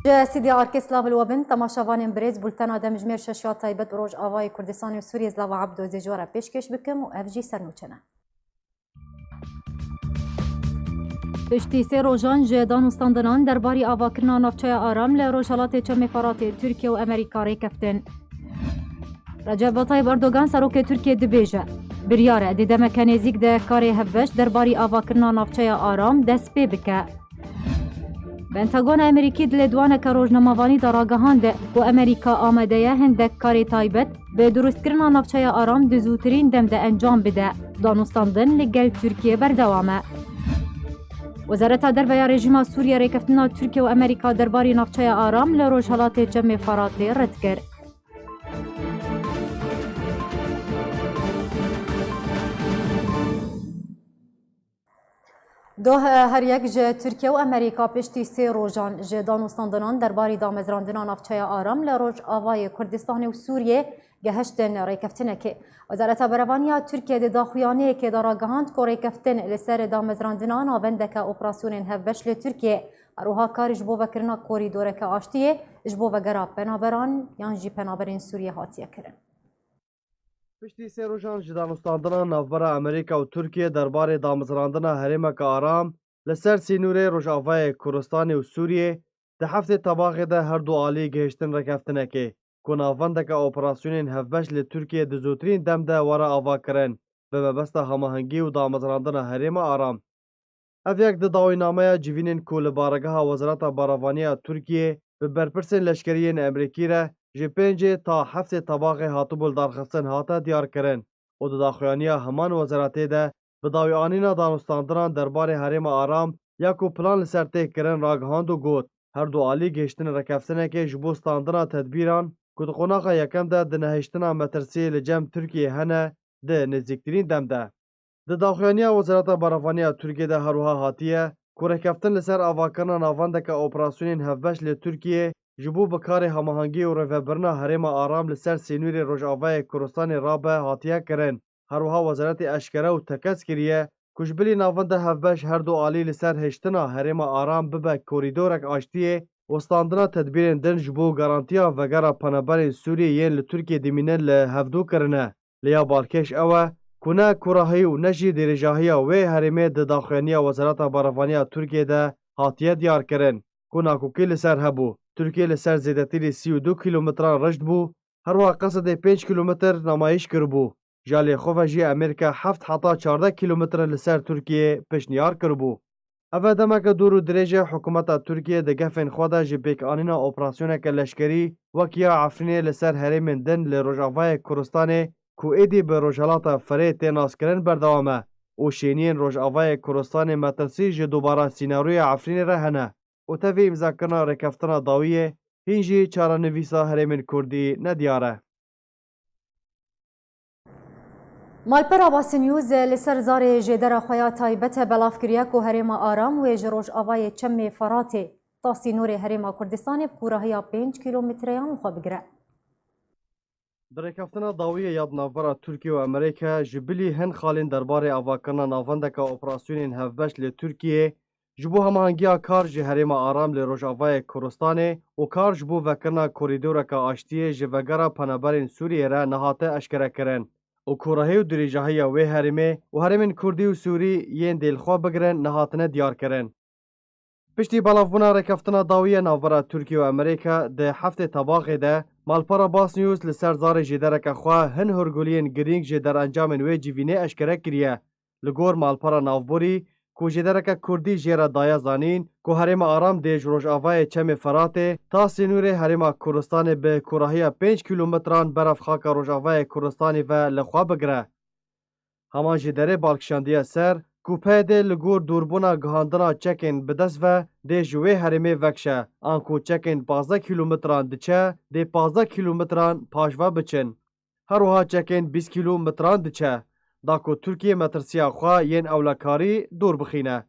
سیدی آرکستلاو الوبن تماشاوان برز بولتنا دمجمیر ششیات تایبت روج آوای کردستان و سوریه زلاو عبدو زجوارا پیشکش بکم و افجی سرنوچنه. پشتی سه روزان جدان استاندنان درباری آواکرنا نافچه آرام لروجالات چم فرات ترکیه و امریکا ریکفتن. رجب طیب اردوغان سروک ترکیه دبیجه. بریاره دیده مکانیزیک ده کاری هفش درباری آواکرنا نافچه آرام دست پی بکه. پنتاگون امریکی دل دوانه که روزنامه‌وانی دراگهانده و امریکا آماده هندک کاری تایبت به درست کردن نافچه آرام دزوترین دمده انجام بده. دانستاندن لگل ترکیه بردوامه. وزارت درباره رژیم سوریه ریکفتن ترکیه و امریکا درباره نافچه آرام لروجالات جمع فراتی رد کرد. دو هر یک جه ترکیه و امریکا پشتی سه روزان جه دانستاندنان درباره دامزراندن نافچه آرام لروج آوای کردستان و سوریه گهشتن ریکفتنه که وزارت بروانی ترکیه ده داخویانه که دراگهاند که ریکفتن لسر دامزراندنان آونده اپراسیون هفبش لترکیه اروها کار جبو وکرنا کوریدوره که آشتیه جبو وگرا پنابران یان جی پنابرین سوریه هاتیه کرن. پشتی سه روزان جه دانستاندنان نافبرا امریکا و ترکیه درباره دامزراندن هرمک آرام لسر سینور روجاوای کردستان و سوریه ده هفته طباق ده هر دو عالی گهشتن ریکفتنه که کنافندک اپراسیون هفبش لترکیه دزوترین دم ده ورا آوا کرن به مبست هماهنگی و دامزراندن هرم آرام. اف یک ده داوینامه جوینین کو لبارگه وزارت باروانی ترکیه به برپرسین لشکریین امریکی را جی 5 تا 7 طباق هاتبول درخستن هاته دیار کرن و ده داخویانی همان وزارتی ده به داویانینا دانستاندران درباره هرم آرام یکو پلان لسرته کرن راگهاند و گوت هر دو عالی گشتن رکفتنه که جبوستاندنا تدبیران که قناق یکم ده دنهشتنا مترسی لجم ترکیه هنه ده نزدیکترین دم ده. ده داخویانی وزارت باروانی ترکیه ده هروها هاتیه که رکفتن لسر آواکرنا ناوندک اپراسیون هفبش لترکیه جبو بکار هماهنگی و رفبرنا هرم آرام لسر سینور روجاوای کردستان رابه هاتیه کرن. هروها وزارت اشکره و تکس کریه کشبلی ناوند هفبش هر دو عالی لسر هشتنا هرم آرام ببه کوریدورک آشتیه وستاندنا تدبیرین دن جبو گارانتیا وگرا پنابرین سوریه ین لترکیه دیمینن لهفدو کرنه. لیا بارکش اوه کنه کراهی و نجی دیرجاهی و هرمه ده داخلانی وزارت باروانی ترکیه ده هاتیه دیار کرن. کنه کوکی لسر هبو. ترکیه لسر زیدتیری 32 کیلومتران رشد بو. هر وقت قصد 5 کیلومتر نمایش کربو. جالی خواه جی امریکا 7 حتا 14 کیلومتر لسر ترکیه پشنیار کربو. اوه دمک دورو درجه حکومت ترکیه ده گفن خواده جی بیک آنینا اپراسیون که لشکری وکیا عفرینه لسر هرمین دن لروجاوای کردستان کو ایدی به روجالات فره تیناس کرن بردوامه و شینین روجاوای کردستان مترسی جی دوباره سیناروی عفرین رهنه و تفی امضا کرنا رکفتنا داویه هینجی چارانویسا هرمین کردی ندیاره. مالپرا باسی نیوز لسر زار جدر خویا تایبت بلافکریا کو هرم آرام و جروج آوای چم فراته تا سینور هرم کردستان بکوراهیا 5 کیلومتریان خو بگره. درکفتنا داویه یاد نافبرا ترکیه و امریکا جبلی هن خالین درباره آواکرنا نافندک اپراسیون هفبش لترکیه جبو هماهنگیا کار جی هرم آرام لروجاوای کردستان و کار جبو وکرنا کوریدورک آشتیه جی وگرا پنابرین سوریه را نهاته اشکره کرن. و کوراهی و دریجاهی و هرمه و هرمین کردی و سوری ین دلخوا بگرن نهاتنه دیار کرن. پشتی بلافبونا رکفتنا داویه نافبرا ترکیه و امریکا ده هفته طباقه ده مالپارا باس نیوز لسر زار جدرک خواه هن هرگولین گرینگ جدر انجامن و جیوینه اشکره کریه. لگور مالپارا نافبوری کو جدرک کردی جیرا دایا زانین کو هرم آرام دیج روش آوای چم فراته تا سینور هرم کردستان به کوراهی 5 کیلومتران برف خاک روش آوای کردستان و لخوا بگره. همان جدره بالکشاندیه سر کو پیده لگور دوربونا گهاندنا چکن بدست و دیجوه هرمه وکشه آنکو چکن 15 کیلومتران دچه دی 15 کیلومتران پاشوا بچن. هروها چکن 20 کیلومتران دچه. داکو ترکیه مترسیا خواه ین اولکاری دور بخینه.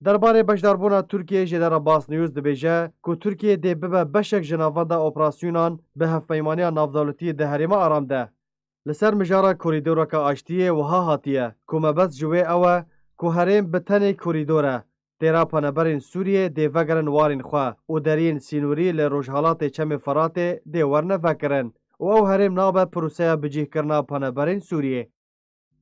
درباره بشداربونا ترکیه جدر باس نیوز دبیجه که ترکیه دی ببه بشک جناوانده اپراسیونان به هفپیمانی نافدولتی ده هرم آرام ده. لسر مجارا کوریدورک آشتیه و ها هاتیه که مبز جوه اوه که هرم بتنه کوریدوره تێرا پەنەبەرên Sûriyê dê vegirin warên xwe û deriyên sînûrî li Rojhilatê Çemê Firatê dê wernevekirin û ew herêm nabe proseya bicîhkirina peneberên Sûriyê.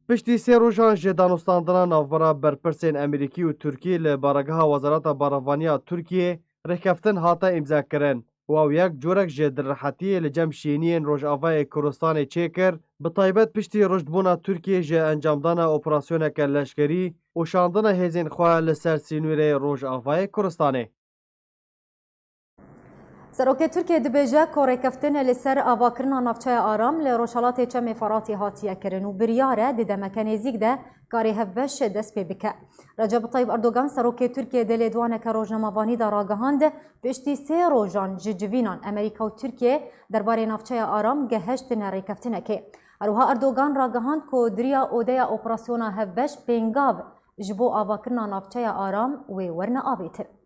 Piştî sê rojan ji danûstandina navbera berpirsên Amerîkî û Tirkî li Baregeha Wezareta Baravaniya Tirkiyê rêkeftin hate îmzakirin û ew yek corek ji dirrehetiyê li cem şîniyên Rojavayê Kurdistanê çêkir, bi taybet piştî ruştbûna Tirkiye ji encamdana operasyoneke leşkerî û şandina hêzên xwe li ser sînûrê Rojavayê Kurdistanê. Serokê Tirkiye dibêje ku rêkeftinê li ser avakirina navçeya aram li Rojhilatê Çemê Firatê hatiye kirin û biryar e di demeke nêzik de karê hevbeş dest pê bike. Recep Tayyip Erdogan serokê Tirkiye de lêdwaneke rojnamavanî de ragihand piştî sê rojan ji civînan Amerîka û Tirkiye derbarê navçeya aram geheştine rêkeftinekê. Herwiha Erdogan ragihand ku diriya odeya operasyona hevbeş pêngav ji bo avakirina navçeya aram wê werne avêtin.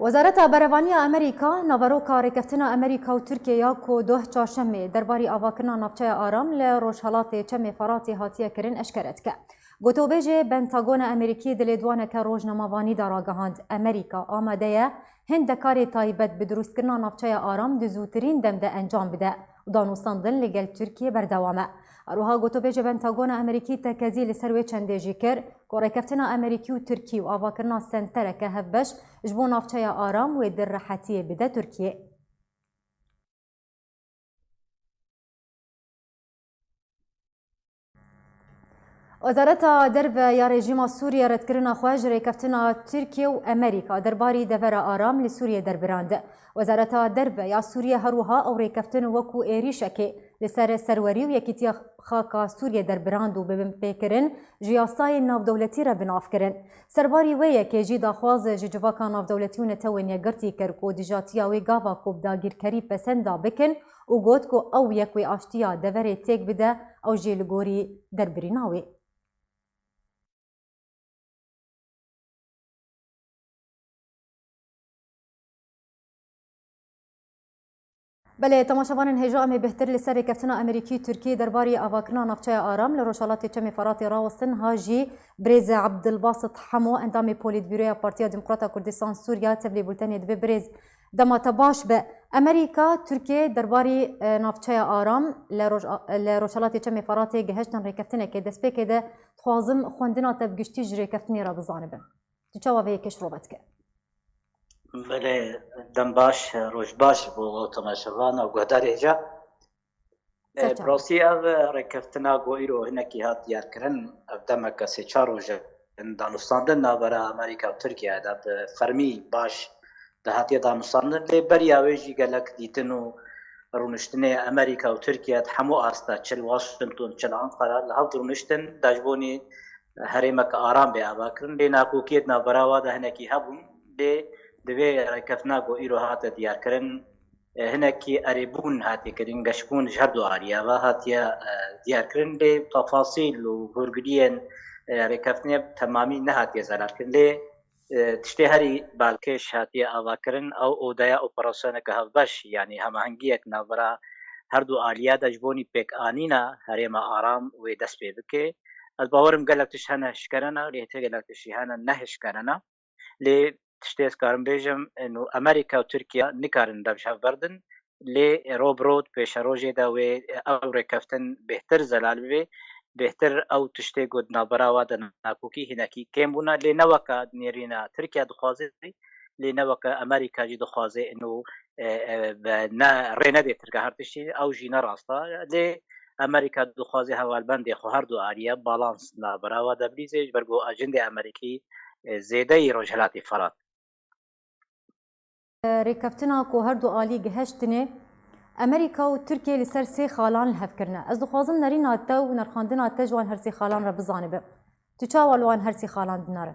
وزارت بەرەڤانیە ئەمریکا ناڤەرۆکا رێکەفتنا ئەمریکا و تورکیا کو دوه چاشەمێ دەرباری ئاواکردنا ناوچەیە ئارام لە ڕۆژهەڵاتێ چەمێ فەڕاتی هاتیەکردن ئەشکەرە دکە. گوتۆبێژێ بەنتاگۆنە ئەمریکی دلێدوانەکە ڕۆژنەماڤانیدا ڕاگەهاند ئەمریکا ئامادەیە هێندەکارێ تایبەت bi دروستکردنا ناوچەیە ئارام di zûtirîn demde encam bide û danûstandin li gel Tirkiye berdewam e. Eroha gotobêje Pentagona Amerîkî tekezî li ser wê çendê jî kir ku rêkeftina Amerîkî û Tirkî û avakirina sentereke hevbeş ji bo navçeya aram wê di rehetiyê bide Tirkiye. Wezareta Derve ya rejîma Sûriye redkirina xwe ji rêkeftina Tirkiye û Amerîka derbarî devera aram li Sûriye derbirand. Wezareta Derve ya Sûriye herwiha ew rêkeftin wekû êrîşekê li ser serwerî û yekîtiya xaka Sûriye derbirand û bibinpêkirin ji yasayên navdewletî re binavkirin. Serbarî wê yekê jî daxwaz ji civaka navdewletî û netewên yekgirtî kir ku dijatiya wê gava ku dagîrkerî pesenda bikin û got ku ew yek wê aştiya deverê têk bide ew jê li gorî derbirîna wê. بله تماشاوانên hêja em ê bihtir li ser rêkeftina Amerîkî Tirkiye derbarî avakirina navçeya aram li Rojhilatê Çemê Firatê rawestin ha jî Birêz Abdilbasit Hemo endamê Polîtbûroya Partiya Demokrata Kurdistan Sûriya tevlî bultenê dibe Birêz dema te baş be. Amerîka Tirkiye derbarî navçeya aram li Rojhilatê Çemê Firatê geheştin rêkeftinekê destpêkê de dixwazim xwendina te bi giştî ji rêkeftinê re bizanibin. Tu çawa vê yekê şirovat ke? بله دم باش روش باش بو تماشاوان و گهدار هجا براسي او رکفتنا گویرو هنکی هات دیار کرن دمک سه چار روزه دانستاندن نابرا امریکا و ترکیه دا فرمی باش ده هاتی دانستاندن لی بریا ویجی گلک دیتنو رونشتنه امریکا و ترکیه همو آستا چل واشنطن چل انقره لحظ رونشتن داجبونی هریمک آرام بی آبا کرن لی ناکوکیت نابرا و ده هنکی هبون لی دوی رکفنا گو ایرو هات دیار کرن هنکی اربون هاتی کرن گشبون جهردو آریا و هاتیا دیار کرن لی تفاصیل و برگرین رکفنی تمامی نه هاتیا زرار کرن لی تشتی هری بالکش هاتیا آوا کرن او اودایا اپراسیون که هفبش یعنی هماهنگی یک نورا هر دو آریا دجبونی پیک آنینا هرما آرام و دست پی بکه از باورم گلکتش هنه شکرنا لیهته گلکتشی هنه نه شکرنا لی تشتیز کارم بیجم انو امریکا و ترکیه نکارن دبشاف بردن لی روبرود پیش روژه دا و او رکفتن بهتر زلال بی بهتر او تشتی گود نابراوا دا ناکوکی هنکی کم بونا لی نوکا نیرینا ترکیه دخوازه لی نوکا امریکا جی دخوازه انو رینه دی ترکیه هر تشتی او جینا راستا لی امریکا دخوازه حوالبند خو هر دو آریا بالانس نابراوا دا بلیزه برگو اجند امریکی زیده رجحلات فرات رێکەفتنا ku her du alî gihiştinê Amerîka û Tirkiye li ser sê xalan li hevkirine. Ez dixwazim nerîna te û nerxandina te ji wan her sê xalan re bizanibe. Tu çawa li wan her sê xalan dinare?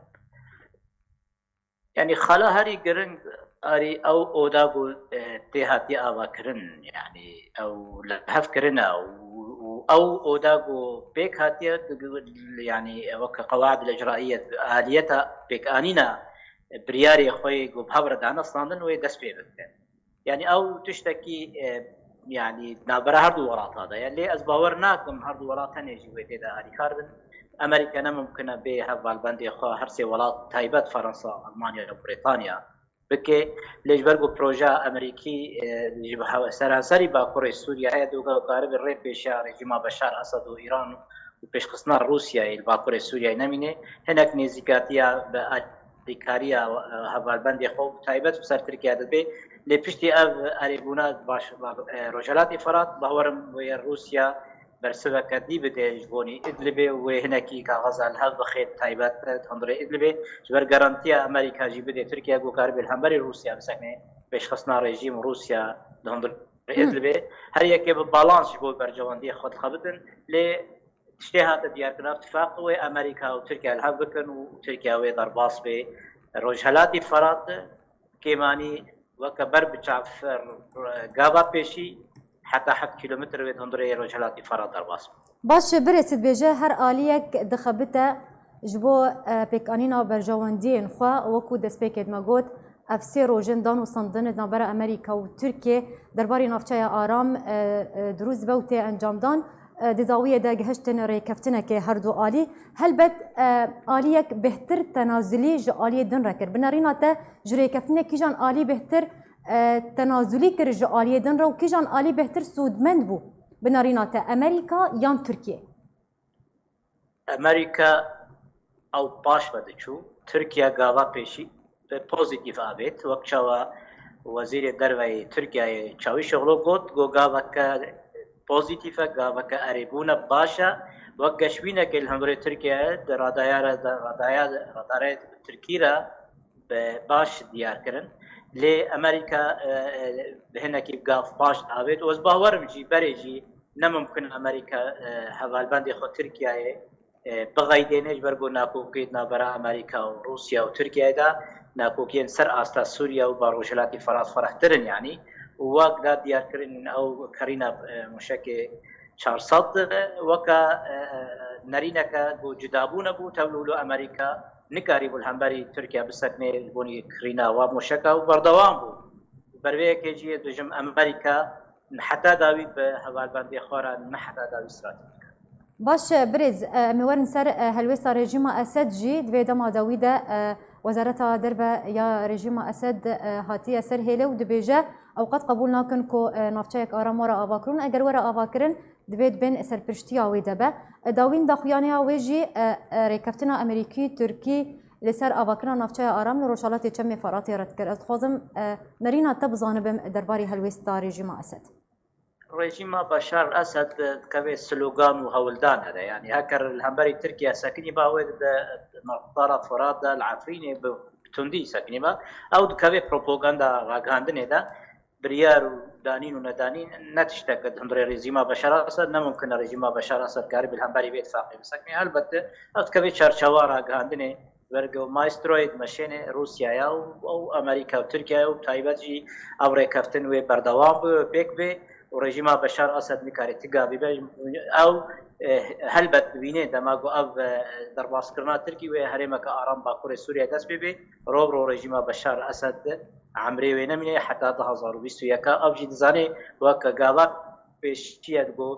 Yani xala herî giring arî ew oda bû tê hatiye avakirin yani ew li hevkirine û ew oda bû pêk hatiye yani wek qewaid icraîye aliyeta pêkanîna biryarê xwe got hevre danastandin wê dest pê bike. يعني او تشتكي يعني نابرا هردو ورات هذا يعني لي ازباور ناكم هردو ورات نيجي ويدا هاري كاربن امريكا ممكن بها بالبندي خو هرسي ولات تايبات فرنسا المانيا وبريطانيا بكي ليش برغو بروجا امريكي يجيب سراسري باكور سوريا هي دوغا قارب الريب بشار رجيم بشار اسد وايران وبيش خصنا روسيا الباكور سوريا نمينه هناك نزيكاتيا بكاريا هبالبندي خو تايبات بسر تركيا دبي لپشتی اف اريبونات باش روجلات افراد باورم ويا روسيا برسبه كدي بده جبوني ادلبي وهناكي كغزا الهل بخيت تايبات هندري ادلبي جبر جارانتيا امريكا جي بده تركيا جو كارب الهمبري روسيا بسكنه بيش خصنا ريجيم روسيا هندري ادلبي هر يكي بالانس جو برجواندي خد خبطن ل تشتهات ديار اتفاق وامريكا وتركيا الهل بكن وتركيا وضرباس به روجلات افراد كيماني وكبر بتشاف غابا بيشي حتى 1 كيلومتر ويت هندري رجلاتي فرا درباس باش برسد بيجا هر آليك دخبتا جبو بيكانينا برجواندين خوا وكو دسبيكت ماغوت افسي روجن دانو صندن نابرا امريكا وتركيا درباري نافچايا آرام دروز بوتي انجام دان دزاوية دا جهشتن ريكفتنا كي هردو آلي هل بد آليك بهتر تنازلي جو آلي دن ركر بنارينا تا جريكفتنا كي جان آلي بهتر تنازلي كر جو آلي دن رو كي جان آلي بهتر سودمند بو بنارينا تا أمريكا يان تركيا أمريكا أو باش بدشو تركيا قاوا بيشي بوزيتيف آبيت وقتشوا وزير دروي تركيا تشاوي شغلو قد قاوا بوزيتيفا قاوكا أريبونا باشا وقشوينا كالهندوري تركيا رادارات تركيا باش ديار كرن لأمريكا هنا كيف قاف باش آبيت وزباورم جي بريجي نممكن أمريكا هفالباندي خو تركيا بغايدينيش برغو ناكوكيد نابرا أمريكا وروسيا وتركيا دا ناكوكين سر آستا سوريا وباروجلاتي فرات فرحترن يعني وواقدا ديار كرين او كارينا مشكي 400 وكا نرينكا بو جدابونا بو تولولو امريكا نكاري بو الهمبري تركيا بسكني بوني كرينا ومشكا وبردوام بو برويك جي دجم امريكا حتى داوي بهوال باندي خورا حتى داوي استراتيجي باش برز مورن سر هلوسا رژیم اسد جی دویدما داویده وزارت دربه یا رژیم اسد هاتی سر هیله و دبیجه اوقات قبول ناکن کو نافچایک آرام ورا آواکرون اگر ورا آواکرن دوید بین سرپرشتی آویده به داوین داخویانی آویجی ریکفتنا امریکی ترکی لسر آواکرنا نافچای آرام لروشالات چم فراتی رد کرد. از خوازم نرینا تبزانبم درباری هلوستا رژیم اسد. رژیم بشار الاسد كبي سلوغان وهولدان هذا يعني هكر الهمبري تركيا ساكني باوي مقطارة فراد العفريني بتندي ساكني با او كبي بروباغندا راغاندن هذا بريار ودانين وندانين نتشتكد هندري رژیم بشار الاسد نممكن رژیم بشار الاسد قارب الهمبري بيت فاقي ساكني البته او كبي شرشوا راغاندن ورگو مايسترويد ماشين روسيا او امريكا وتركيا وتايبتي او ريكفتن و بردوام بيك بي ورژیم بشار اسد نکاری تگابی به او هل بد بینه دماغو او درباس کرنا ترکی و هرمک آرام باکور سوریه دست بی رو رژیم بشار اسد عمری و نمینه حتی 2021 او جد زنی وک گاوا پیشیت گو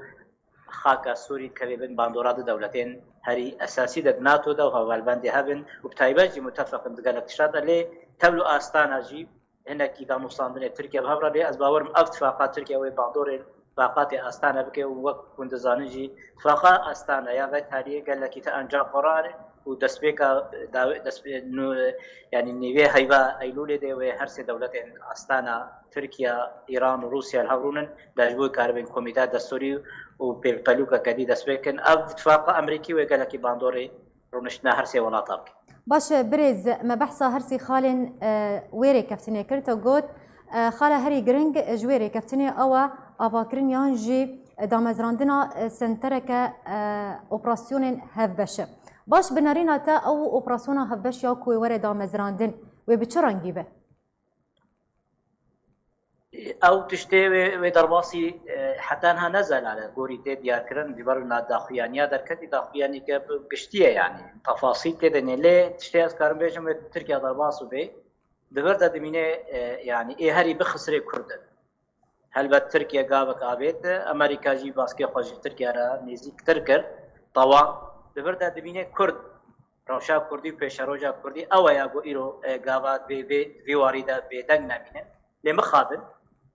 خاک سوری کلیبن باندورات دولتین هری اساسی د ناتو دا هوالبندی هبن و بتایبج متفق دگلت شاد لی تبلو استانا جی هناك إذا مصادمة تركيا بهبرة لي أسباب اتفاقات تركيا وبعضور اتفاقات أستانا بك وكنت زانجي اتفاقات أستانا يا ذا تاريخ قال لك تأنجا قرار ودسبيكا يعني نيوي هيبا أيلولي دي وهرسي دولتين أستانا تركيا إيران وروسيا الهورونن داجبوي كاربين كوميتا دستوري وبيبالوكا كدي دسبيكن اتفاق أمريكي وقال لك بعضوري رونشنا هرسي ولا طابك باش برز ما بحثا هرسي خالن ويري كفتني كرتا قوت خاله هري جرينج جويري كفتني او افاكرين يانجي دامزراندنا سنترك اوبراسيون هفبشه باش بنارينا تا او اوبراسيون هفبش يا كوي ورا دامزراندن وبتشرنجي به او تشتي ودرباسي حتى انها نزل على غوري ديار كرن جبرنا داخيانيا دركتي داخياني كبشتيه يعني تفاصيل كده ليه تشتي اسكار بيجم تركيا درباسو بي دبردا دمینه يعني إيه هري بخسر كردن هلبت تركيا قابك آبيت أمريكا جي باسكي خوش تركيا را نزيك تركر طوا دبردا دمینه كرد روشا كردي بيشاروجا كردي أو ياغو إيرو قابات بي واريدا بيدنگ نبينه لمخابن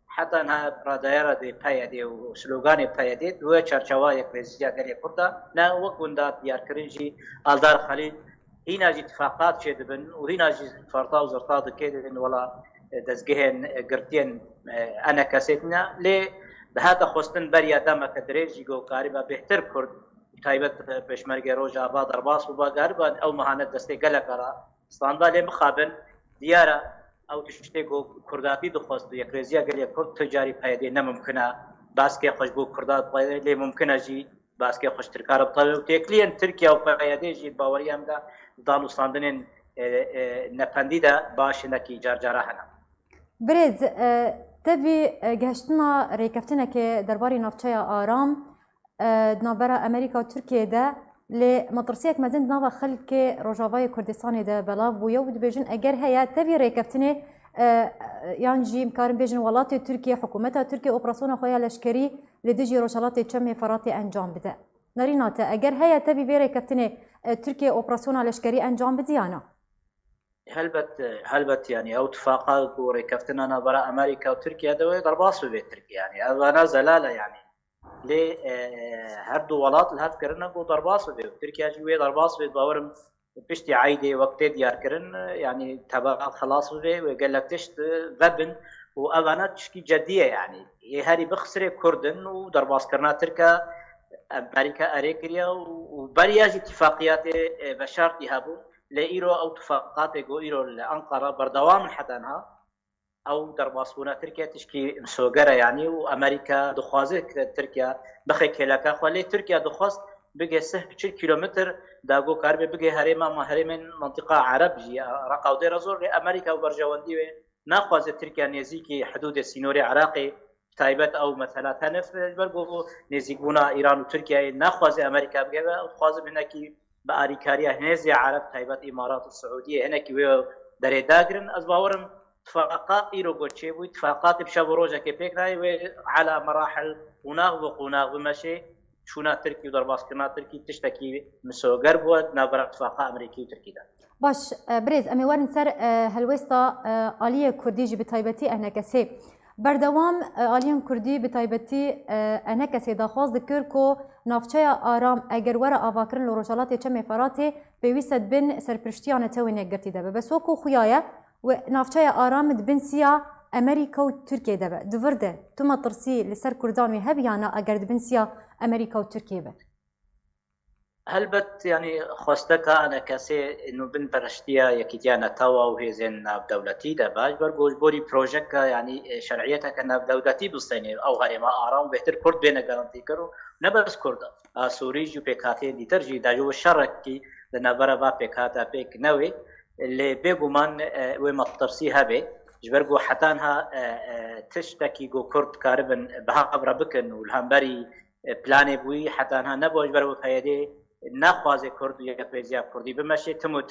حتى انها رادايرا دي بايدي وسلوغاني بايدي دو چرچوا یک رزيا گري كردا نا وكوندا ديار كرنجي الدار خليل هنا جي اتفاقات شدبن وهنا جي فرطا وزرطا دكيدن ولا دزگهن گرتين انا كاسيتنا لي بهذا خوستن بريا دما كدريجي جو قاربا بهتر كرد تايبت بشمرگه روجا با درباس و با قاربا او مهانت دسته گلکرا استاندا لي مخابن ديارا او تشتي جو كرداتي دخواست یک رزيا گري كرد تجاري پايدي نممكنه باسكي خوشبو كردات لي ممكنه جي باسكي خوش تركار بطلو تكلين تركيا و پايدي جي باوريام دا دانوستاندنين نپنديدا باش نكي جارجارا هنا برز تبي گهشتنا ريكفتنا كي درباري نافچايا آرام نابرا امريكا و تركيا دا لمطرسيك مازن ناوا خلك روجافاي كردستان دا بلاف بو يود بيجن اگر هيا تبي ريكفتني يعني جي مكارن بيجن ولاتي تركيا حكومتها تركيا اوبراسيون خويا لشكري لديجي روشالاتي تشمي فراتي انجام بدا ناريناتا اگر هيا تبي ريكفتني تركيا اوبراسيون لشكري انجام بديانا هلبت يعني او اتفاقات وريكفتنا انا برا امريكا وتركيا دوي ضرباس بيت تركيا يعني انا زلاله يعني لي هردو ولات الهات كرنا بو ضرباس بيت تركيا جوي ضرباس بيت باورم بشتي عايدي وقت ديار كرن يعني تبعات خلاص بي وقال لك تشت ذبن وانا تشكي جديه يعني هاري بخسر كردن وضرباس كرنا تركيا امريكا اريكريا وبرياج اتفاقيات بشرط يهابو لإيرو أو اتفاقات جو إيرو لأنقرة بردوام حتى أنها أو درباسونا تركيا تشكي مسوقرة يعني وأمريكا دخوازك تركيا بخي كلاكا خولي تركيا دخواز بقي 6 كيلومتر داغو كاربي بقي هريما ما هريمن منطقة عرب جي رقاو دي رزور أمريكا وبرجواندي ناخواز تركيا نيزيكي حدود السينوري عراقي تايبت أو مثلا تنف برقو نيزيكونا إيران وتركيا ناخواز أمريكا بقي وخواز منكي بآريكاريا هنزي عرب تايبات إمارات السعودية هنا كيو دري داغرن أزباورم اتفاقات إيرو قوتشي واتفاقات بشابو روجا كيبيكراي على مراحل وناغ وقناغ ومشي شونا تركي ودرباس كنا تركي تشتكي مسوغر بود نابرا اتفاقات أمريكي وتركي دا باش بريز أمي وارن سر هلوستا آلية كرديجي بتايبتي أهنا كسي بردوام آلیان کردی به تایبەتی ئەنە کەسێ داخواز دکرد کو ناوچەیە ئارام ئەگەر وەرە ئاواکردن لە ڕۆژهەڵاتی چەمێ فەراتێ پێویستە بن سەرپرشتیانە تەوێ نێگرتی دەبێ بەس وەکو خویایە و ناوچەیە ئارامت بن سیا ئەمریکا و تورکیە دەبێ دووردە تو مەترسی لەسەر کوردان وێ هەبیانە ئەگەر دبن سیا ئەمریکا و تورکیە بێ هلبت يعني خوستك أنا كسي إنه بن برشتيا يكيديانا توا وهي زين ناب دولتي دباج برجوج بوري بروجكت يعني شرعيتها كناب دولتي بستيني أو غير ما أرام بهتر كرد بين جارنتي كرو نبرس كردا سوري جو بكاتي دي ترجي داجو الشرك كي لنبرة با بكاتا بك نوي اللي بيجومان ومطرسي هبه جبرجو حتانها تشتكي جو كرد كاربن بها بربكن والهمبري بلاني بوي حتانها نبوج بربو فيدي ناخوازي كرد يكريزيا كردي بمشي تم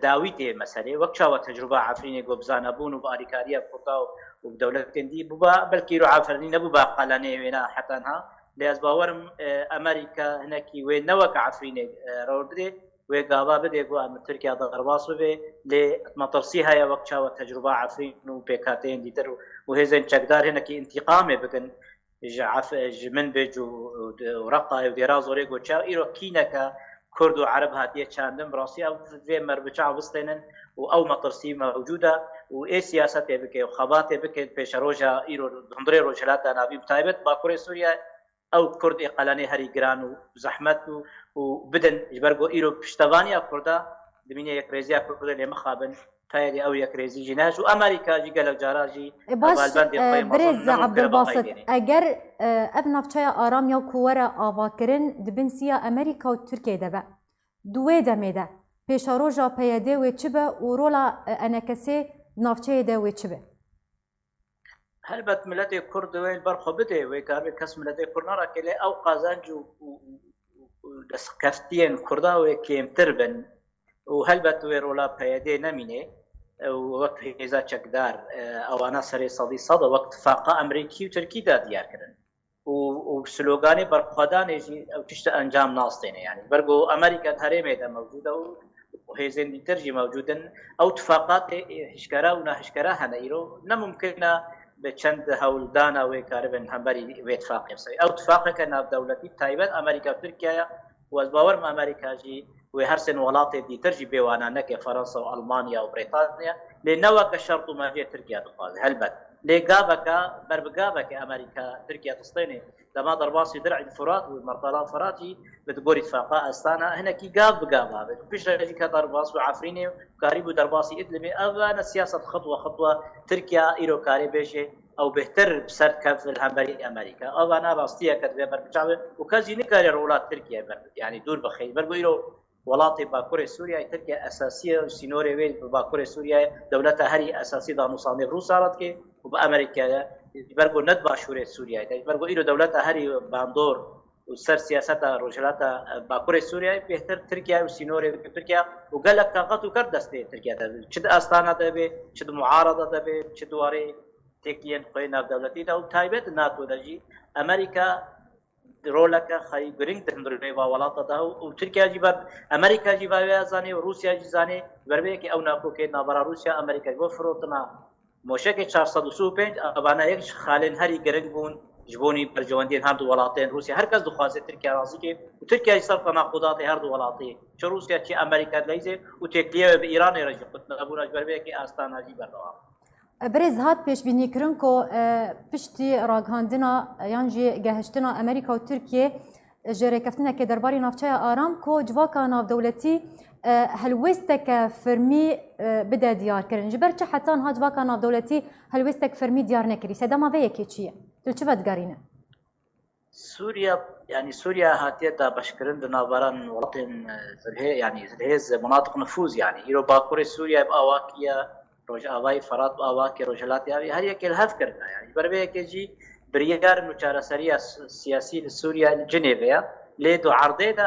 داويتي مسألة وكشاوة تجربة عفريني قبزانا بون وباريكاريا بقطاو وبدولتين دي بوبا بلكي رو عفريني نبوبا قلاني وينا حتى انها لأسباورم أمريكا هناكي وين نوك عفريني روردي وقابا بدي قوى تركيا ضرباصو بي لمطرسيها يا وكشاوة تجربة عفرين وبيكاتين دي ترو وهزين شكدار هناكي انتقامي بكن من بيج ورقة ودراز وريق وشاو إيرو كينكا كرد وعرب هاتيه چاندم راسي أو في مربچا وستينن أو مطرسي موجودة وإيه سياسة بكي وخبات بكي بيش روجا إيرو هندري روجلات نابي بتايبت باكوري سوريا أو كرد إقلاني هري جران وزحمت وبدن جبرجو إيرو بشتغانيا كردا دمينيا يكريزيا كردا اللي مخابن تايري أو يكريزي جناج وأمريكا جي قالك جاراجي باش بريز عبد الباسط أجر أبنا فتشايا آرام يو كورا آواكرن دبنسيا أمريكا وتركيا دبا دوي دميدا بيشاروجا بيادي ويتشبه ورولا أنكسي نافچه دا ويتشبه هلبت ملتي كرد وين برخو بدي ويكاربي كاس ملتي كرنارا كلي أو قازانجو دسكفتين كردا وكيم تربن وهلبت ويرولا بيادي نميني وەک هێزا چەکدار ئەوانە سەرێ سەدی سەدە وەک اتفاقا ئەمریکی و تورکیدا دیارکردن و سلۆگانی بەرخوادانێژی ئەو تشتە ئەنجام ناستێنێ یعنی بەرگۆ ئەمریکا هەرێمێدا مەوجودە و هێزێن دیترژی مەوجودن ئەو اتفاقات هشکارا و ناهشکارا هەنە ئیرۆ نەممکنە بە چەند هەولدانە وێ کاربن هەمبەری وێ اتفاقی بسەوی ئەو اتفاقەکە ناودەوڵەتی تایبەت ئەمریکا و تورکیایە و از باوەرم ئەمریکاژی وێ هەرسێن وڵاتی دیترژی بێوانانەکە فەڕەنسا و ئەڵمانیا و بریتانیا لێ نەوەکە شەرط و مەژێ تورکیا دخوازێ هەلبەت لێ گابەکە بربگابەکە ئەمریکا تورکیا دەستێنێ لەما دەرباسی درعی فرات و مەرتەڵا فراتی بتگۆری اتفاقا ئەستانە هەنێکی گاب بگابە پیشەژی کە دەرباس و عفرینێ و کاری بوو دەرباسی ئیدلمێ ئەوانە سیاست خطوە خطوە تورکیا ئیرۆکاری بێژێ ئەو بهتر سەر کەف هەمبەری ئەمریکا ئەوانە ڕاستیە کە دەبێ بەربچاوێ و کەسی نکارێ وڵات تورکیا یعنی دوور بخەی بەرگۆ ئیرۆ وڵاتی باکووری سووریای تورکیا ئەساسیە و سینۆری وێ باکووری سووریای دەوڵەتە هەری ئەساسی دانوسانی ڕووساڵەتکێ و بە ئەمریکایە بەرگۆ نەت باشوورێ سووریای بەرگۆ ئیرۆ دەوڵەتە هەری باندۆر و سەر سیاسەتە ڕۆژهەڵاتە باکووری سووریای بهتر تورکیا و سینۆری تورکیا و گەلک تاقەت و کەر دەستێ تورکیا دەبێت چ ئەستانە دەبێت چ معارەدە دەبێت چ دوارێ تێکیان خۆی ناودەوڵەتیدا و تایبەت ناتۆ دەژی ئەمریکا رۆلەکە خەی گرنگ دەندڕێ با وڵاتەدا و تورکیاجی بەر ئەمریکاجی باوێ زانێ و رووسیاجی زانێ بەربەیەکی ئەو ناکۆکێت نابەرا رووسیا ئەمریکای بۆ فرۆتنا مۆشەکێک 435 ئەوانە یەک خاڵێن هەری گرنگ بوون جبۆنی بەرژەوەندیان هەردوو وڵاتێن رووسیا هەرکەس دخوازێت تورکیا ڕازیکێ و تورکیای سەر تەناقوداتی هەردوو وڵاتی چ رووسیا چی ئەمریکا لەیزێ و تێکلیەوە بە ئیرانی ڕێژی قوتنەبوونەش بەربەیەکی ئاستاناجی بەردەوام برێز هات پێشبینیکردن کۆ پشتی ڕاگەاندنا یان jî گەهشتنا ئەمریکا و تورکیە ji rêkeftinekê derbarê navçeya aram ku civaka navdewletî helwêstek firmî bide diyarkirin ji ber çi hetan ha civaka navdewletî helwêstek firmî diyar nekirî sedema vê yekê çi ye tu çi vedigerîne سووریا yani Suriya hatiye da başkirin di navbaran welatên yani zilhêz مناطق nüfuz yani îro bakurê Suriya bi awakiya rojavayê Ferat bi awakê Rojhilatê her yekê li hev kirine yani berbêyekê jî biryarên û çareseriya siyasî li Suriya li Cinêve ye lê du erdê de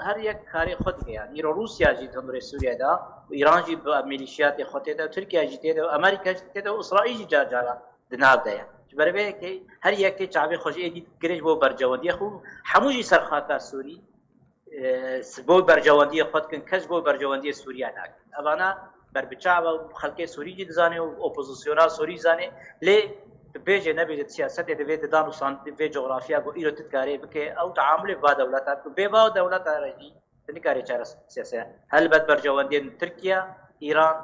her yek karê xwe dike yani îro Rusya jî hundirê Sûriyê de İran jî bi milîşiyatê xwe tê de Tirkiye jî tê de Amerîka jî tê de û İsraîl jî car caran di nav de ye ji berbêyekê her yekê çavê xwe jî êdî girêj bo bercewendiyê xwe hemû jî serxaka Sûrî bo bercewendiyê xwe dikin kes bo bercewendiyê Sûriya nakin evana berbiçava xelkê Sûrî jî dizane û opozisyona Sûrî zane lê bêje nebêje siyasetê divê didan û vê coğrafiya got îro tikarê bike ew teamülê va dewleta bê va dewleta re jî nikarê çare siyasê helbet bercewendiyên Tirkiye İran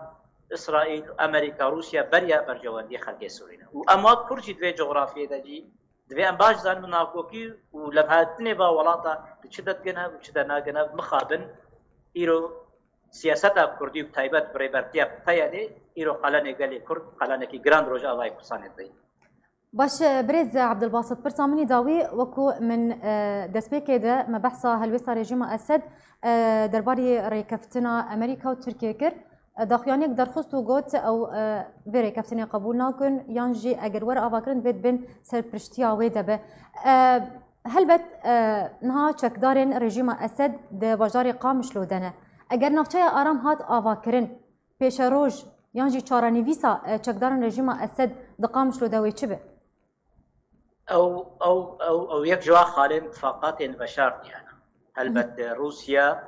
İsraîl Amerîka Rusya beriya bercewendiyê xelkê Sûrî ne û ema kur jî divê coğrafiyê de jî divê em baş zanin nakokî û levhatinê va welata çi de dikin hev û çi de nakin hev mixabin îro siyaseta Kurdî û taybet birêbertiya peyedê îro qalanê gelê Kurd qalanekî giran Rojavayê Kurdistanê dayî باش برێز عەبدولباست پرسا منی داوی وەکو من دەستپێکێ de me behsa helwêsta rejîma Esed derbarê rêkeftina Amerîka û Tirkiye kir daxuyaniyek derxist û got ew vê rêkeftinê qebûl nakin yan jî eger were avakirin divê dibin serpirştiya wê de be helbet niha çekdarên rejîma Esed di bajarê Qamişlo de ne eger navçeya aram hat avakirin pêşeroj yan jî çarenivîsa çekdarên rejîma Esed di Qamişlo de wê çi be او یک جوا خالين اتفاقات بشار يعني هلبت روسيا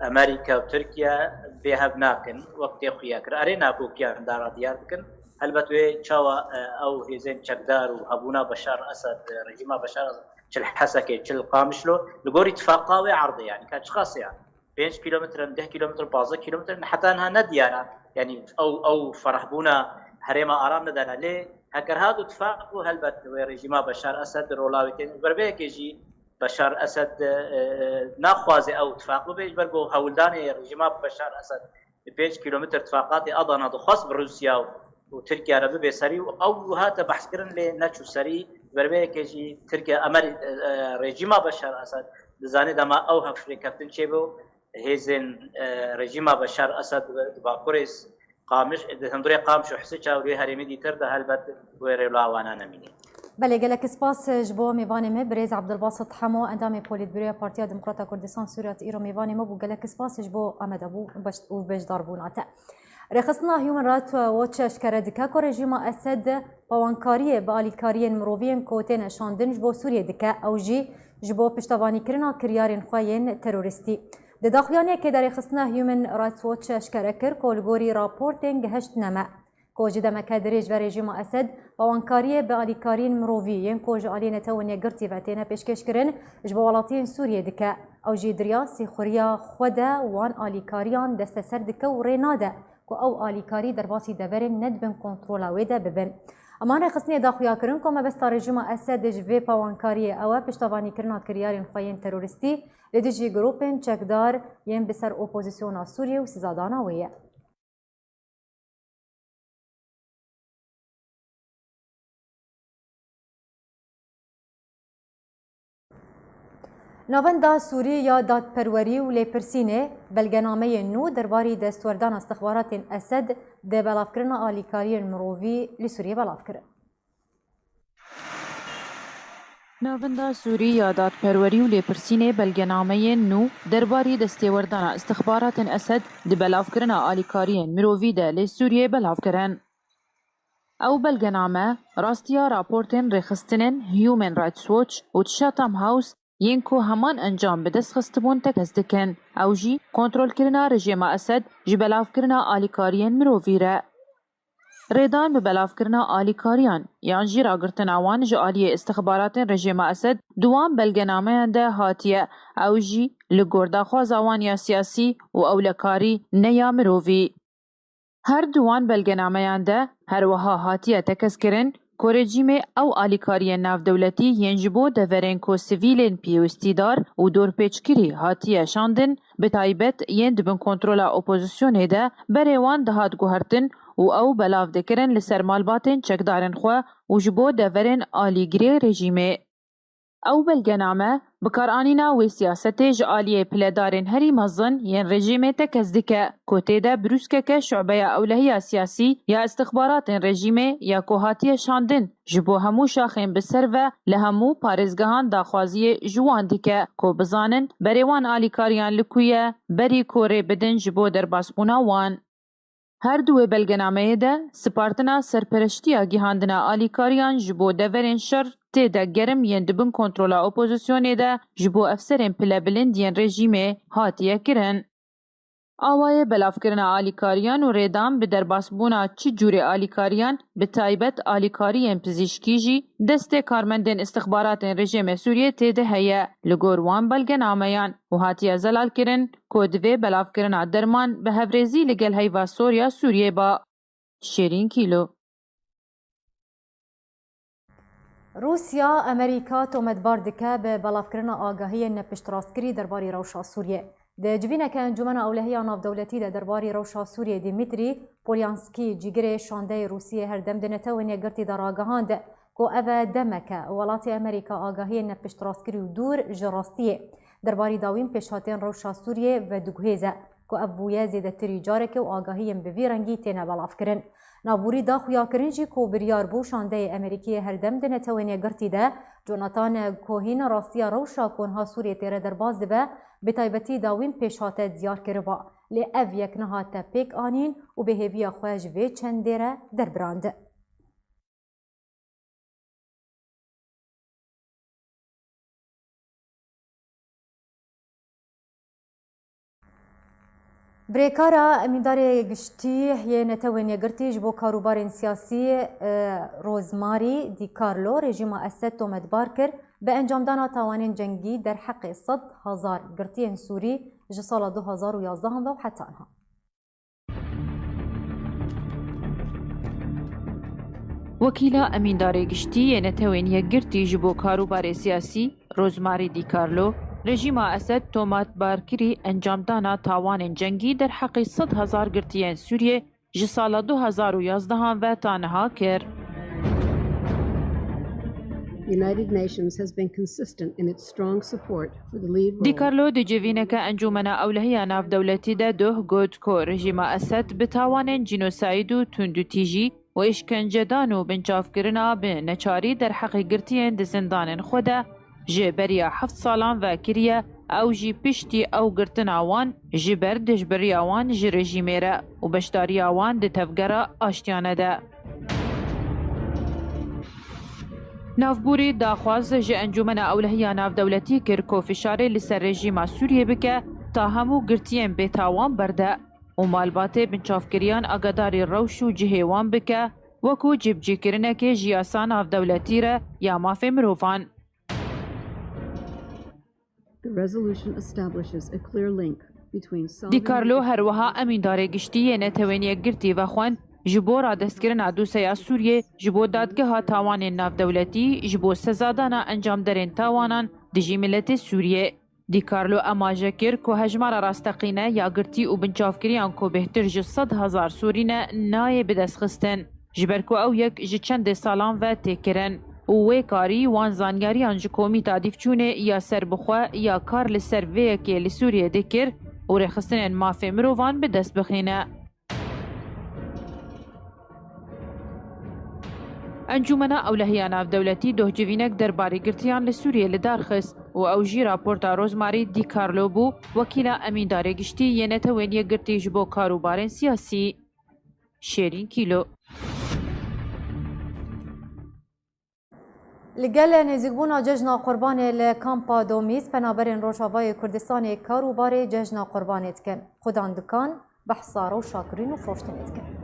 امريكا وتركيا بها بناكن وقت يخيا كر ارينا بوكيا دار دياركن هلبت وي تشاوا او هيزين تشدار وابونا بشار اسد رجيم بشار تشل حسكي تشل قامشلو لغوري اتفاقاوي عرض يعني كانت خاص يعني 5 كيلومتر 10 كيلومتر 15 كيلومتر حتى انها نديانا يعني او فرحبونا هريما ارام ندانا ليه هكر هذا اتفاق هلبت رژیم بشار اسد رولاویتین بربه جی بشار اسد ناخوازه او اتفاق بيج برگو هولدان رژیم بشار اسد 5 كيلومتر اتفاقات اضنا خاص بروسيا وتركيا ربه بسري او هذا بحث كرن لناتشو سري بربه جي تركيا امر رژیم بشار اسد زاني دما او هفري كابتن شيبو هيزن رژیم بشار اسد باكوريس قامش هندري قامش وحسي چاوري هرمي ديتر ده هلبت ويرلا وانا نميني بله گلک سپاس جبو میوانی me برێز عەبدولباست حەمۆ ئەندامی پۆلیتبیرۆیە پارتیا دموکراتە کوردستان سووریا ئیرۆ میوانی me بوو گلک سپاس جبو ئەمەدە بوو و بەشدار بووناتە رخصنا هیومن رایت واچ اشکره دکه که رژیم اسد پوانکاری به آلیکاری مروفین کوته نشاندن جبو سوریه دکه او جی جبو پشتوانی کرنا کریارین خواهین تروریستی. ده داخویانی که در رخصنا هیومن رایت واچ اشکره کر کولگوری راپورتینگ هشت نمه. کوج دمکه درج و رژیم اسد پوانکاری به آلیکاری مروفین کوج آلی نتوانی گرتی و تینه پیشکش کرن جبو ولاتین سوریه دکه او جی دریاسی خوریا خوده وان آلیکاریان دست سر دکه و ریناده که او آلیکاری در باسی دبرن ندبن کنترولا ویده ببن. امان رخصنی داخویا کرن که مبستا رژیم اسد جوی پوانکاری او پشتوانی کرنا کریارین خواهین تروریستی لدیجی گروپن چکدار ین بسر اپوزیسیونا سوریه و سیزادانا ویه. ناوندا سوری یا دادپروری و لیپرسینه بلگنامه نو درباری دستوردان استخبارات اسد ده بلافکرنا آلیکاری مروفی لسوریه بلافکره. ناوندا سوری یا دادپروری و لیپرسینه بلگنامه نو درباری دستوردان استخبارات اسد ده بلافکرنا آلیکاری مروفی ده لسوریه بلافکرن. او بلگنامه راستیا راپورتن رخستنن هیومن رایتس واچ و چاتام هاوس ینکو همان انجام به دست خستبون تکس دکن او جی کنترول کرنا رژیم اسد جی بلاف کرنا آلیکاریان مروفیره. ریدان به بلاف کرنا آلیکاریان یان جی راگرتن آوان جی آلی استخبارات رژیم اسد دوام بلگنامه انده هاتیه او جی لگوردا خواز آوانیا سیاسی و اولکاری نیا مروفی. هر دوان بلگنامه انده هر وها هاتیه تکس کرن که رژیم او آلیکاری ناو دولتی ینجبو دورین کو سیویلین پیوستیدار و دور پیچکری هاتیه شاندن به تایبت یند بن کنترولا اپوزیسیونه ده بریوان دهات گوهرتن و او بلاف دکرن لسرمالباتن چکدارن خواه و جبو دورین آلیگری رژیمه. او بلگنامه بکارانینا و سیاست جعالی پلدارن هری مزن ین رژیم تکز دکه کوته ده بروسکه که شعبه اولهی سیاسی یا استخبارات رژیم یا کوهاتی شاندن جبو همو شاخین بسر و لهمو پارزگهان داخوازی جوان دکه کو بزانن بریوان آلیکاریان لکویه بری کوره بدن جبو در باسپونا وان. هر دو بلگنامه ده سپارتنا سرپرشتیا گیهاندنا آلیکاریان جبو دورین شر تیده گرم ین دبن کنترولا اپوزیسیونه ده جبو افسرین پلبلند ین رژیمه هاتیه کرن. آوای بلاف کرنا آلیکاریان و ریدان به درباسبونا چی جوری آلیکاریان به تایبت آلیکارین پزیشکی جی دست کارمندین استخبارات رژیم سوریه تیده هیا لگوروان بلگنامهیان و هاتیه زلال کرن کودوی بلاف کرنا درمان به هفریزی لگل هیوا سوریا سوریه با شیرین کیلو. روسیا امریکا تومتبار دکه به بلافکرنا آگاهی نپشت راستگری درباری روشا سوریه. ده جوینه که انجمن اولهی ناو دولتی ده درباری روشا سوریه دیمیتری پولیانسکی جیگر شانده روسیه هر دم دنته و نگرتی در آگاهان ده که اوه دمکه ولات امریکا آگاهی نپشت راستگری و دور جراستیه درباری داوین پیشاتین روشا سوریه و دگوهیزه که ابویه زیده تری جارکه و آگاهی بوی رنگی تینه بلافکرن. نابوری دا خویاکرین جی کو بریار بو شانده امریکی هر دم دنه توینه گرتی ده جوناتان کوهین راستیا روشا کنها سوریه تیره در باز ده به تایبتی داوین پیشاته دیار کروا لی او یک نهات پیک آنین و به هیویا خواهج وی چندیره در برانده. بریکارا امیداری گشتی یه نتوانی گرتیج بو کاروبار سیاسی روزماری دی کارلو رژیم اسد تومتبار کر به انجام دانا توانین جنگی در حق 100,000 گرتی سوری جسال 2011 و حتی آنها. وکیلا امینداری گشتی یه نتوانی گرتیج بو کاروبار سیاسی روزماری دی کارلو رژیم اسد تومتبار کری انجام دانا تاوان جنگی در حق 100,000 گرتیان سوریه جسال 2011 و تانها کر. The United Nations has been consistent in its strong support for the lead role. دی کارلو دی جوینه که انجمنا اولهی ناو دولتی ده دوه گود که رژیم اسد به تاوان جنوساید و تندوتیجی و اشکنجه دانو بنچاف کرنا به نچاری در حق گرتیان ده زندان خوده جبریا 7 سالان و کریه او جی پشتی او گرتن آوان جبر دجبری آوان جی رژیمیره و بشتاری آوان ده تفگره آشتیانه ده. نافبوری داخواز جی انجومن اولهیا ناف دولتی کرکو فشاره لسر رژیما سوریه بکه تا همو گرتین بیتاوان برده و مالباته بنچافکریان اگداری روش و جهیوان بکه وکو جبجی کرنه که جیاسان ناف دولتی را یا مافه مروفان. The resolution establishes a clear link between solving دی کارلو هر وها امین داره گشتی نتوانی گرتی و خوان جبو را دستگرن دوسیا سوریه جبو دادگه ها تاوان ناف دولتی جبو سزادانا انجام درین تاوانان دجی ملت سوریه. دی کارلو اماجه کر که هجمار راستقینه یا گرتی و بنچافکریان که بهتر جه 100,000 سورینه نای بدست خستن جبر که او یک جه چند سالان و تکرن و وی کاری وان زانگاریان جه کومی تادیف چونه یا سر بخواه یا کار لسر وی که لسوریه دکر و رخستن مافه مروان بدست بخینه. انجومنا اولهیا ناف دولتی دوه جوینک درباره گرتیان لسوریه لدار خست و او جی راپورتا روزماری دی کارلو بو وکیلا امین داره گشتی یه نتوینیه گرتی جبو کاروبارن سیاسی. شیرین کیلو لگل نزیگبونا ججنا قربان لکامپا دومیز پنابرین روشاوای کردستان کاروبار ججنا قربانت کن خودان دکان بحثارو و شاکرین و فروشتنت کن.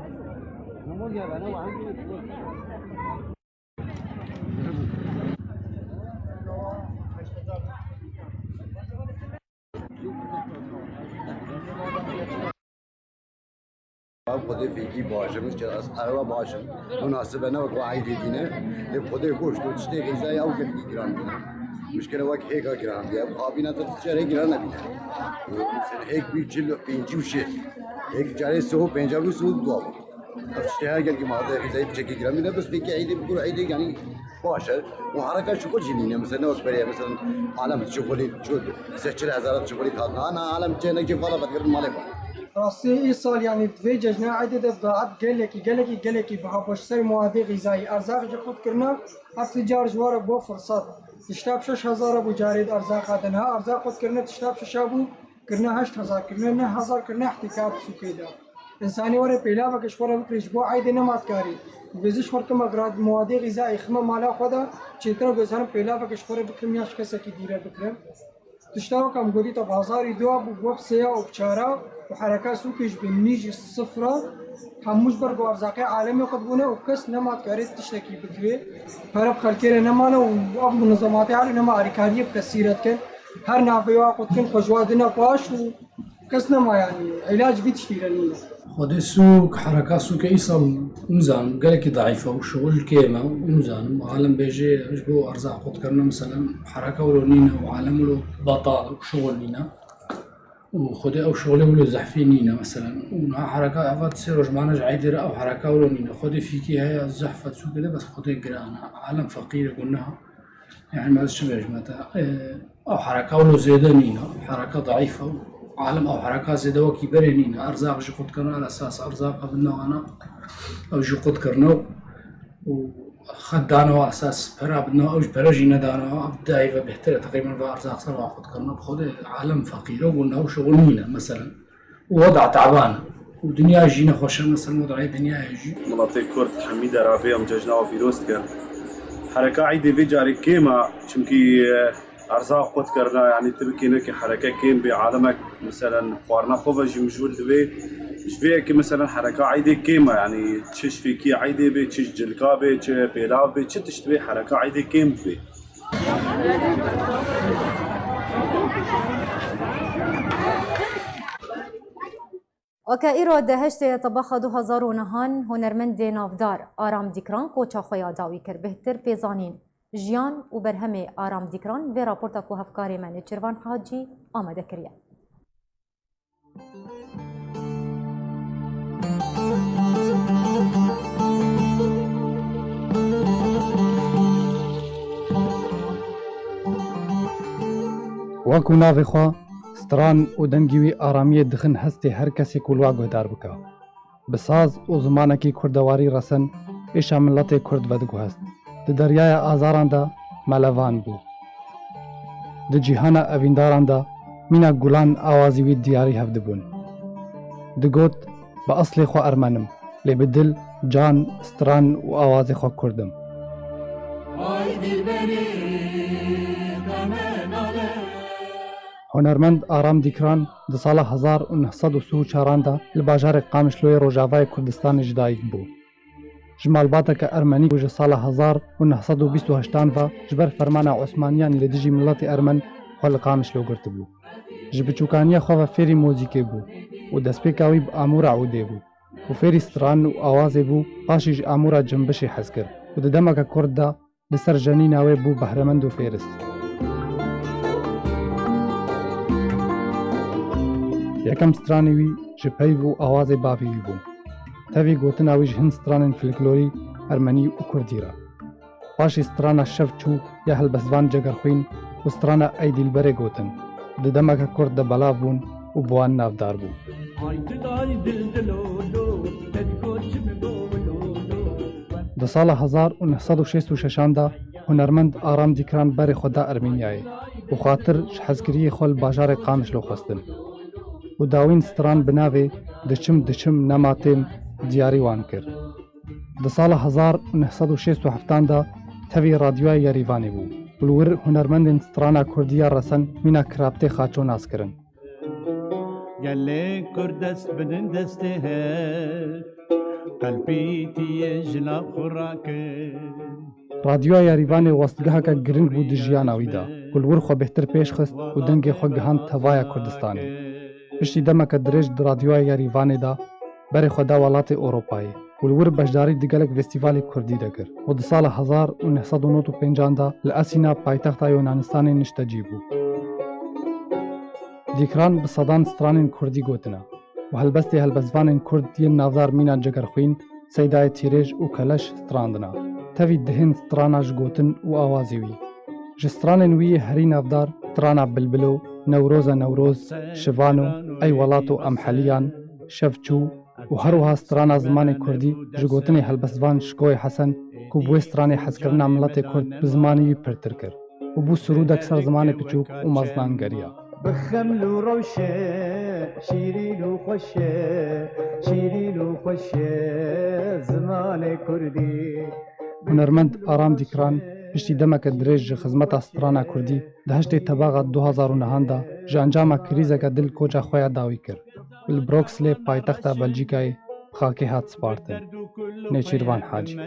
خود فیکی باشه مشکل از اروا باشه مناسبه نه و عیدی دینه لب خود گوشت و چته غذایی او که گران بینه مشکل وقت هیچ گران بیا آبینا تو چهره گران نبینه مثلا یک بیچل پنجی وشه یک جاره سو پنجابی سو دو چته هر گل که ماده غذایی بچه گران بینه بس فیکی عیدی بگو عیدی یعنی باشه و حرکت شغل جنینه مثلا وقت برای مثلا عالم شغلی شد 4000 شغلی خالنا انا عالم چه نگی فالا بتکرر ماله راستی این سال یعنی دوی جشن عدد ابداعات گلکی به باشتر مواد غذایی ارزاق خود کردن هفت جار جوار با فرصت تشتاب 6000 ابو جارید ارزاق دادنها ارزاق خود کردن تشتاب 6 ابو کردن 8000 کردن 9000 کردن احتکار سوکیدا انسانی وره پیلا و کشور بکرش با عید نماد کاری وزش خورد کم اگراد مواد غذایی خم مالا خدا چیتر گذارم پیلا و کشور بکرم یاش کسی کی دیره بکرم تشتاب کم گودی تا بازاری دو ابو بوب سیا و بچارا وحركات سوقش بالنيج الصفراء هموش برضو أرزاقي عالمي قدبونه وكس نمات كاريت تشتكي بكري فرب خلكير نمانا وأفضل نظاماتي على نما أريكارية بكثيرة كن هر نافيوا قد كن خجوادنا باش وكس نما يعني علاج في تشتيرانينا خود السوق حركات سوق إيصال مزان قالك ضعيفة وشغل كيما ومزان وعالم بيجي جبو أرزاق قد كرنا مثلا حركة ولونينا وعالم ولو بطال وشغل لينا وخدي أو شغله ولا زحفينينا مثلا وحركة عفات تصير رجمانة جعيدة أو حركة ولونينا خدي فيكي هاي الزحفة سوق كده بس خدي قرانا عالم فقير قلناها يعني ما تشبهش متى أو حركة ولو زيادة نينا حركة ضعيفة عالم أو حركة زيادة وكبيرة نينا أرزاق جو قد كرنا على أساس أرزاق قبلنا أنا أو جو قد كرنا خدانا على أساس برا بدنا أو براجينا دانا دايفة بهترة تقريبا في أرزاق صار واخد كرنا بخد عالم فقير وقلنا وشغلينا مثلا ووضع تعبان ودنيا جينا خوشة مثلا وضعي دنيا يجي مناطق كرد حميدة رابية مججنا وفيروست كان حركة عيدة في جاري كيما شمكي أرزاق قد كرنا يعني تبكي نكي حركة كيم بعالمك مثلا قارنا خوفا جي مجول دبي جفيه كي مثلا حركة عيدة كيما يعني تشش في كي عيدة بي تشش جلكا بي تش بيلاو بي تش تشتبه حركة عيدة كيم بي وكائرو دهشت طبخ 2009 هنرمند نافدار آرام دیکران کوچا خویا داوی کر بهتر پیزانین جیان و برهم آرام دیکران به راپورتا کو هفکاری من چروان حاجی آمده کریه. وەکو ناوی خوا ستران و دەنگیوی ئارامیە دخن هەستی هەر کەسێک وڵوا گۆدار بکە بساز و زمانێکی کوردەواری ڕەسەن ئێشا ملەتێک کورد بەدگوهەست di deryaya azaran da melevan bû di cîhana evîndaran da مینا گولان ئاوازی وی دیاری هەفدبوون. دگوت بە ئەسڵێ خۆ ئەرمەنم لێ بدل جان ستران و ئاوازی خۆ کوردم. هۆنەرمەند ئارام دیکران di sala 1934 da li bajarê Qamişloyê Rojavayê Kurdistanê ji dayîk bû. Ji malbateke Ermenî ji sala 1928 ve ji ber fermana Osmaniyan li dijî miletê Ermen xwe li Qamişlo girtibû. Ji biçûkaniya xwe ve fêrî mûzîkê bû û destpêka wî bi amûra Ewdê bû û fêrî stran û awazê bû paşî ji amûra Cimbişê hez kir û di demeke Kurd da li ser jenîna wê bû behremend û fêrist. Yekem stranê wî ji peyv û awazê bavê wî bû. Tevî gotina wî ji hin stranên folklorî Ermenî û Kurdî re. Paşê strana Şevçû ya helbestvan Cegerxwîn û strana Eydîlberê gotin. Di demeke Kurd de belav bûn û bi wan navdar bû. Di sala 1966 da hunermend Aram Dîkran berê xwe da Ermînyayê û xatir ji hezkiriyê xwe li bajarê Qamişlo xwestin. û dawîn stran bi navê Diçim nema tên diyarî wan kir. Di sala 1967 da tevî radyoya Yerîvanê bû û li wir hunermendên strana Kurdî ya Resen mîna kiraptê xaço nas kirin. Gelê Kurd dest bidin destê her qelbî tîye jina xurakin. Radyoya Yerîvanê westgeheke giring bû di jiyana wî da û li wir xwe bêhtir pêş xist û dengê xwe gihand tevaya Kurdistanê. Piştî demeke dirêj di radyoya Yerîvanê da berê xwe da welatê Ewropayê û li wir beşdarî di gelek festîvalê Kurdî de kir û di sala 1995 da li Esîna paytexta Yunanistanê niştecî bû. Dîkran bi sedan stranên Kurdî gotina û helbestê helbestvanên Kurd yên navdar Mîna Cegerxwîn, Seydayê Tîrêj û Keleş strandina. Tevî dihên strana ji gotin û awazê wî. Ji stranên wî yê herî navdar strana Bilbilo, Newroza Newroz, Şivano, Ey Welato Em Heliyan, Şevçû û herwiha strana zimanê Kurdî ji gotinê helbestvan Şikoyê Hesen ku bi wê stranê hezkirina miletê Kurd bi zimanê wî pirtir kir û bû surûdek ser zimanê piçûk û meznangeriya. بخمل و روشه شیرین و خوشه شیرین و خوشه زمان کردی. Hunermend Aram Dîkran piştî demeke dirêj ji xizmeta strana Kurdî di heştê tebaxa 2009 da ji encama krîzeke dil koça xwe ya dawî kir. Li Broxlê paytexta Belçîkayê xakê hat spartin. Nêçîrvan Hacî.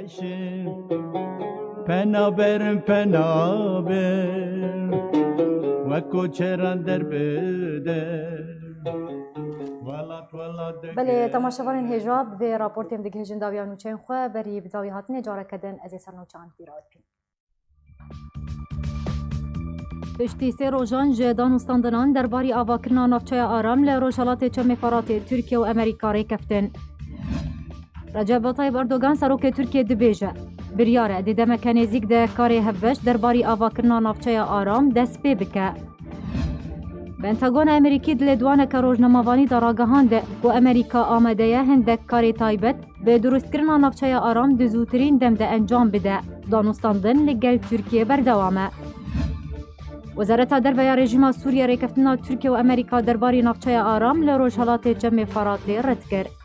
Penaberim penaber وکو چران در بده بله تماشاوان هجاب و راپورتیم دیگه هجن داویان نوچین خواه بری بداوی هاتنه جاره کدن از سرنوچان بیراد بین. پشتی سه روژان جدان استاندنان درباری آواکرنا نافچای آرام لروشالات چم فرات ترکیه و امریکا ری کفتن. رجب طیب اردوغان سروک ترکیه دبیجه. بریاره دیده مکانیزیک ده کاری هفش درباری آواکرنا نافچای آرام دست پی بکه. پنتاگون امریکی دلدوانه که روزنامه‌وانی دراگهانده و امریکا آماده هندک کاری تایبت به درست کردن نافچای آرام دزوترین دم ده انجام بده. دانستاندن لگل ترکیه بردوامه. وزارت درباره رژیم سوریه ریکفتنا ترکیه و امریکا درباره نافچای آرام لروشالات جمع فراتی رد کرد.